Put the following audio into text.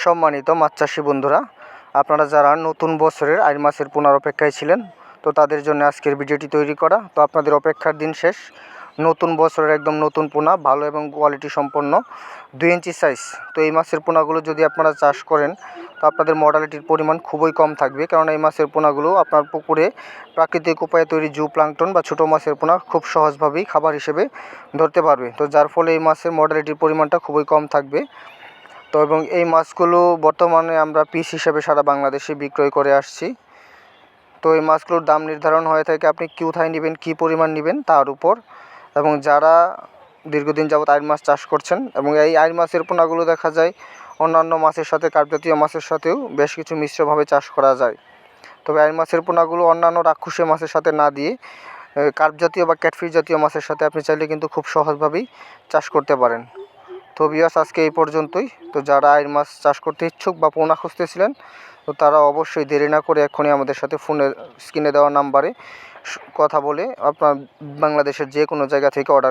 সম্মানিত মাছ চাষি বন্ধুরা, আপনারা যারা নতুন বছরের আইড় মাছের পোনার অপেক্ষায় ছিলেন, তো তাদের জন্য আজকের ভিডিওটি তৈরি করা। তো আপনাদের অপেক্ষার দিন শেষ। নতুন বছরের একদম নতুন পোনা, ভালো এবং কোয়ালিটি সম্পন্ন 2 ইঞ্চি সাইজ। তো এই মাছের পোনাগুলো যদি আপনারা চাষ করেন, তো আপনাদের মর্টালিটির পরিমাণ খুবই কম থাকবে, কারণ এই মাছের পোনাগুলো আপনার পুকুরে প্রাকৃতিক উপায়ে তৈরি জু প্লাঙ্কটন বা ছোটো মাছের পোনা খুব সহজভাবেই খাবার হিসেবে ধরতে পারবে। তো যার ফলে এই মাছের মর্টালিটির পরিমাণটা খুবই কম থাকবে। তো এবং এই মাছগুলো বর্তমানে আমরা পিস হিসেবে সারা বাংলাদেশে বিক্রয় করে আসছি। তো এই মাছগুলোর দাম নির্ধারণ হয়ে থাকে আপনি কোথায় নেবেন, কী পরিমাণ নেবেন তার উপর। এবং যারা দীর্ঘদিন যাবত আইড় মাছ চাষ করছেন, এবং এই আইড় মাছের পোনাগুলো দেখা যায় অন্যান্য মাছের সাথে, কার্প জাতীয় মাছের সাথেও বেশ কিছু মিশ্রভাবে চাষ করা যায়। তবে আইড় মাছের পোনাগুলো অন্যান্য রাক্ষসী মাছের সাথে না দিয়ে কার্প জাতীয় বা ক্যাটফিশ জাতীয় মাছের সাথে আপনি চাইলে কিন্তু খুব সহজভাবেই চাষ করতে পারেন। তো ভিউয়ার্স, আজকে এই পর্যন্তই। তো যারা আইড় মাছ চাষ করতে ইচ্ছুক বা পোনা খুঁজতেছিলেন, তো তারা অবশ্যই দেরি না করে এক্ষুনি আমাদের সাথে ফোনের স্ক্রিনে দেওয়া নাম্বারে কথা বলে আপনার বাংলাদেশের যে কোনো জায়গা থেকে অর্ডার